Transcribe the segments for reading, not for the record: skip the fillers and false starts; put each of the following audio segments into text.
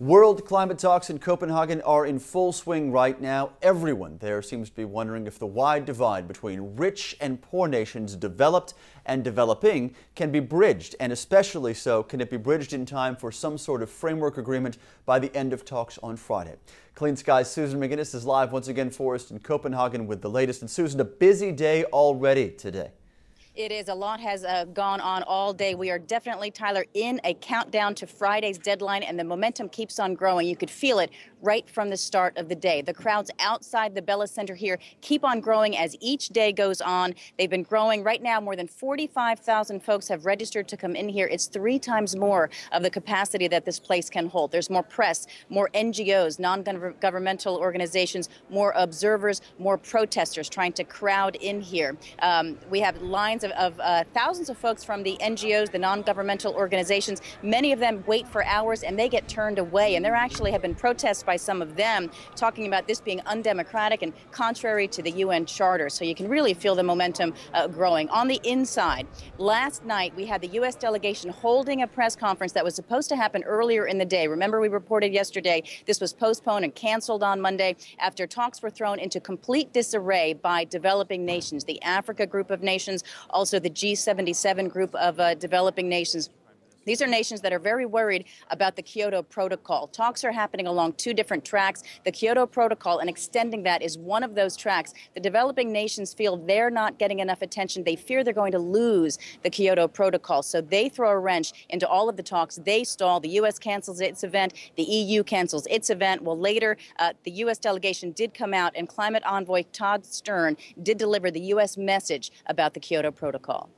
World climate talks in Copenhagen are in full swing right now. Everyone there seems to be wondering if the wide divide between rich and poor nations, developed and developing, can be bridged, and especially so, can it be bridged in time for some sort of framework agreement by the end of talks on Friday. Clean Sky's Susan McGinnis is live once again for us in Copenhagen with the latest. And Susan, a busy day already today. It is. A lot has gone on all day. We are definitely, Tyler, in a countdown to Friday's deadline, and the momentum keeps on growing. You could feel it right from the start of the day. The crowds outside the Bella Center here keep on growing as each day goes on. They've been growing. Right now, more than 45,000 folks have registered to come in here. It's 3 times more of the capacity that this place can hold. There's more press, more NGOs, non-governmental organizations, more observers, more protesters trying to crowd in here. We have lines of thousands of folks from the NGOs, the non-governmental organizations. Many of them wait for hours and they get turned away. And there actually have been protests by some of them talking about this being undemocratic and contrary to the UN Charter. So you can really feel the momentum growing. On the inside, last night we had the U.S. delegation holding a press conference that was supposed to happen earlier in the day. Remember, we reported yesterday this was postponed and canceled on Monday after talks were thrown into complete disarray by developing nations, the Africa group of nations, also the G77 group of developing nations. These are nations that are very worried about the Kyoto Protocol. Talks are happening along 2 different tracks. The Kyoto Protocol and extending that is one of those tracks. The developing nations feel they're not getting enough attention. They fear they're going to lose the Kyoto Protocol. So they throw a wrench into all of the talks. They stall. The U.S. cancels its event. The EU cancels its event. Well, later, the U.S. delegation did come out, and climate envoy Todd Stern did deliver the U.S. message about the Kyoto Protocol.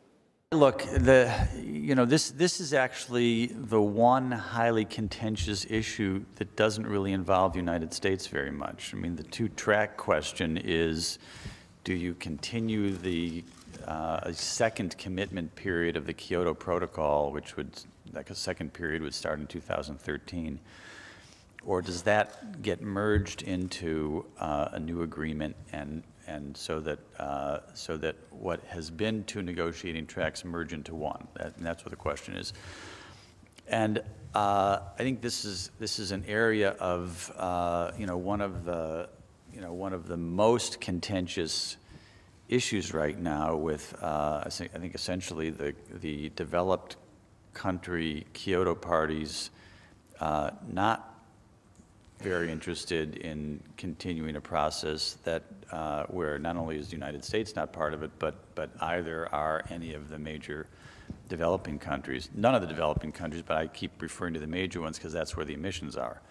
Look, this is actually the one highly contentious issue that doesn't really involve the United States very much. I mean, the 2-track question is, do you continue the second commitment period of the Kyoto Protocol, which would, like a second period would start in 2013, or does that get merged into a new agreement and so that what has been 2 negotiating tracks merge into one? That's what the question is. And I think this is an area of one of the most contentious issues right now with I think essentially the developed country Kyoto parties not very interested in continuing a process that where not only is the United States not part of it, but either are any of the major developing countries. None of the developing countries, but I keep referring to the major ones because that's where the emissions are.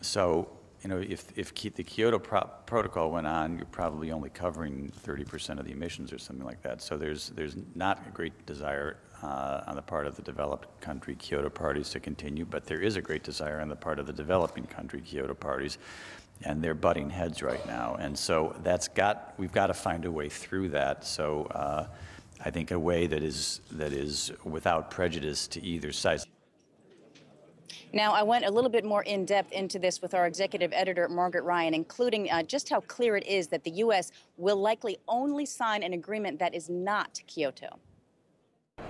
So, if the Kyoto Protocol went on, you're probably only covering 30% of the emissions or something like that. So there's not a great desire on the part of the developed country Kyoto parties to continue, but there is a great desire on the part of the developing country Kyoto parties, and they're butting heads right now. And so we've got to find a way through that. So I think a way that is without prejudice to either side. Now, I went a little bit more in depth into this with our executive editor, Margaret Ryan, including just how clear it is that the U.S. will likely only sign an agreement that is not Kyoto.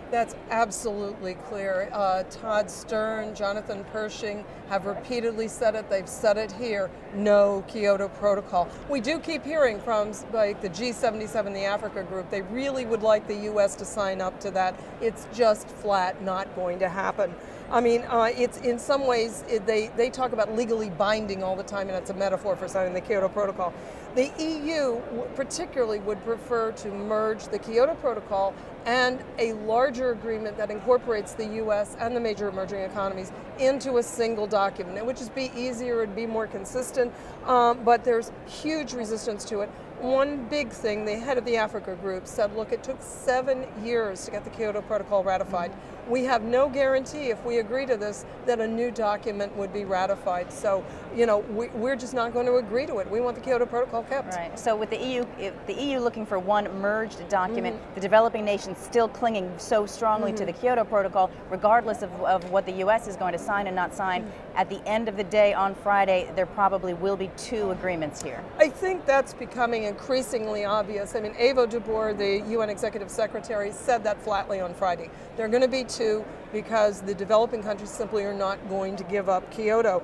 That's absolutely clear. Todd Stern, Jonathan Pershing have repeatedly said it. They've said it here. No Kyoto Protocol. We do keep hearing from like the G77, the Africa group. They really would like the U.S. to sign up to that. It's just flat not going to happen. I mean, it's in some ways, they talk about legally binding all the time, and it's a metaphor for signing the Kyoto Protocol. The EU particularly would prefer to merge the Kyoto Protocol and a larger agreement that incorporates the U.S. and the major emerging economies into a single document. It would just be easier, it would be more consistent, but there's huge resistance to it. One big thing, the head of the Africa group said, look, it took 7 years to get the Kyoto Protocol ratified. We have no guarantee if we agree to this that a new document would be ratified. So, we're just not going to agree to it. We want the Kyoto Protocol kept. Right. So with the EU looking for one merged document, the developing nations still clinging so strongly to the Kyoto Protocol, regardless of what the U.S. is going to sign and not sign. At the end of the day on Friday, there probably will be 2 agreements here. I think that's becoming increasingly obvious. I mean, Eva de Boer, the UN Executive Secretary, said that flatly on Friday. There are going to be two because the developing countries simply are not going to give up Kyoto.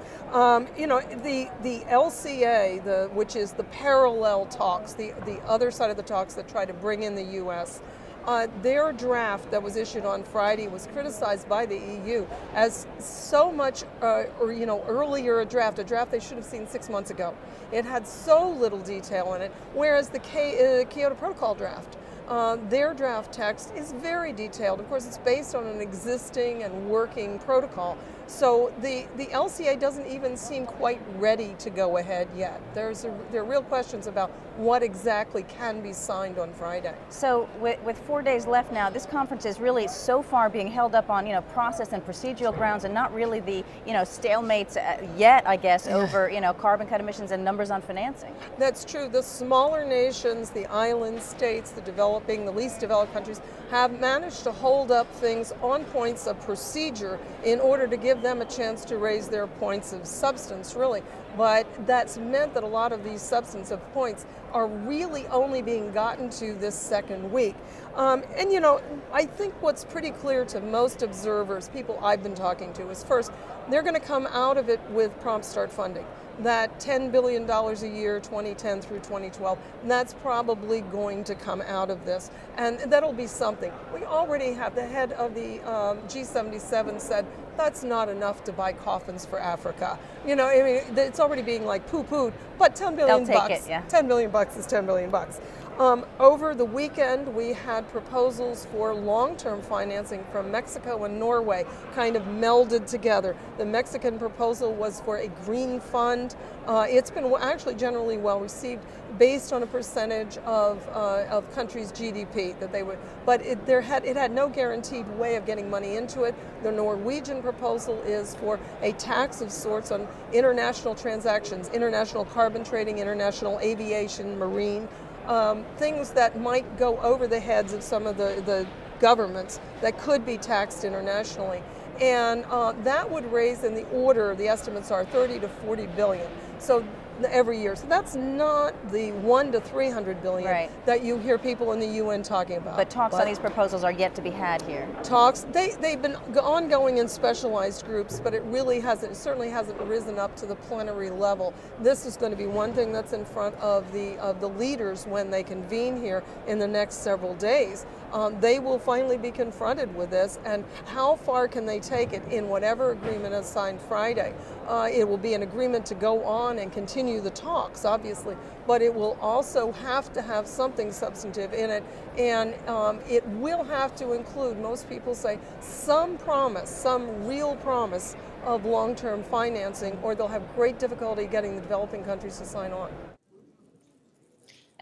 You know, the LCA, which is the parallel talks, the other side of the talks that try to bring in the U.S., their draft that was issued on Friday was criticized by the EU as so much, earlier a draft they should have seen 6 months ago. It had so little detail in it, whereas the Kyoto Protocol draft, their draft text is very detailed. Of course, it's based on an existing and working protocol. So the LCA doesn't even seem quite ready to go ahead yet. There are real questions about what exactly can be signed on Friday. So with 4 days left now, this conference is really so far being held up on process and procedural grounds, and not really the stalemates yet, I guess, over carbon cut emissions and numbers on financing. That's true. The smaller nations, the island states, the least developed countries have managed to hold up things on points of procedure in order to give them a chance to raise their points of substance, really. But that's meant that a lot of these substantive points are really only being gotten to this second week. I think what's pretty clear to most observers, people I've been talking to, is first, they're going to come out of it with prompt start funding. That $10 billion a year, 2010 through 2012, that's probably going to come out of this. And that'll be something. We already have the head of the G77 said, that's not enough to buy coffins for Africa. It's already being like poo-pooed, but $10 billion They'll take it, yeah. $10 billion is $10 billion. Over the weekend, we had proposals for long-term financing from Mexico and Norway kind of melded together. The Mexican proposal was for a green fund. It's been actually generally well received based on a percentage of countries' GDP that they would, but it had no guaranteed way of getting money into it. The Norwegian proposal is for a tax of sorts on international transactions, international carbon trading, international aviation, marine, things that might go over the heads of some of the governments that could be taxed internationally. And that would raise, in the order, the estimates are 30 to 40 billion. So every year. So that's not the 1 to 300 billion that you hear people in the UN talking about. But talks on these proposals are yet to be had here. Talks, they've been ongoing in specialized groups, but it certainly hasn't risen up to the plenary level. This is going to be one thing that's in front of the leaders when they convene here in the next several days. They will finally be confronted with this, and how far can they take it in whatever agreement is signed Friday. It will be an agreement to go on and continue the talks, obviously, but it will also have to have something substantive in it, and it will have to include, most people say, some promise, some real promise of long-term financing, or they'll have great difficulty getting the developing countries to sign on.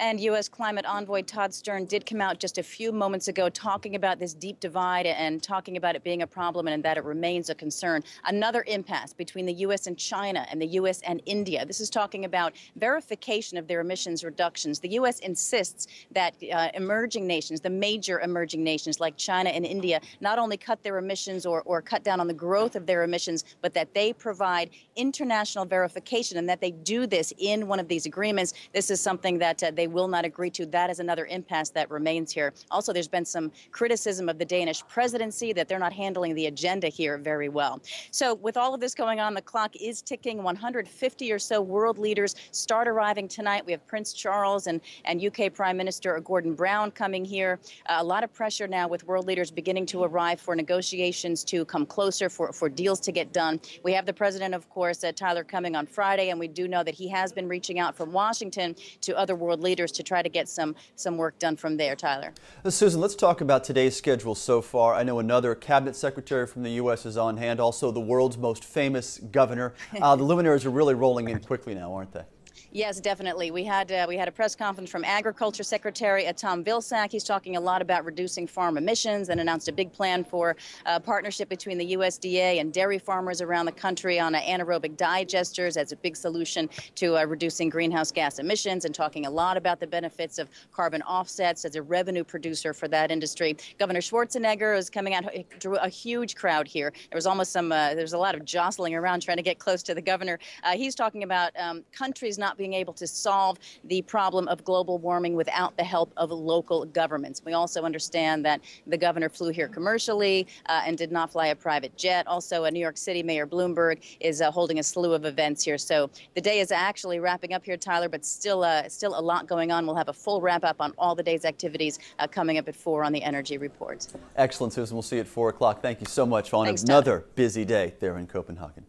And U.S. climate envoy Todd Stern did come out just a few moments ago talking about this deep divide and talking about it being a problem and that it remains a concern. Another impasse between the U.S. and China and the U.S. and India. This is talking about verification of their emissions reductions. The U.S. insists that emerging nations, the major emerging nations like China and India, not only cut their emissions or cut down on the growth of their emissions, but that they provide international verification and that they do this in one of these agreements. This is something that they will not agree to. That is another impasse that remains here. Also, there's been some criticism of the Danish presidency that they're not handling the agenda here very well. So with all of this going on, the clock is ticking. 150 or so world leaders start arriving tonight. We have Prince Charles and UK Prime Minister Gordon Brown coming here. A lot of pressure now with world leaders beginning to arrive for negotiations to come closer, for deals to get done. We have the president, of course, Tyler, coming on Friday, and we do know that he has been reaching out from Washington to other world leaders to try to get some work done from there, Tyler. Susan, let's talk about today's schedule so far. I know another cabinet secretary from the U.S. is on hand, also the world's most famous governor. The luminaries are really rolling in quickly now, aren't they? Yes, definitely. We had a press conference from Agriculture Secretary Tom Vilsack. He's talking a lot about reducing farm emissions and announced a big plan for a partnership between the USDA and dairy farmers around the country on anaerobic digesters as a big solution to reducing greenhouse gas emissions, and talking a lot about the benefits of carbon offsets as a revenue producer for that industry. Governor Schwarzenegger is coming out, drew a huge crowd here. There was almost there's a lot of jostling around trying to get close to the governor. He's talking about countries not not being able to solve the problem of global warming without the help of local governments. We also understand that the governor flew here commercially and did not fly a private jet. Also, New York City Mayor Bloomberg is holding a slew of events here. So the day is actually wrapping up here, Tyler, but still a lot going on. We'll have a full wrap up on all the day's activities coming up at 4 on the Energy Report. Excellent, Susan. We'll see you at 4 o'clock. Thank you so much on Thanks, another busy day there in Copenhagen.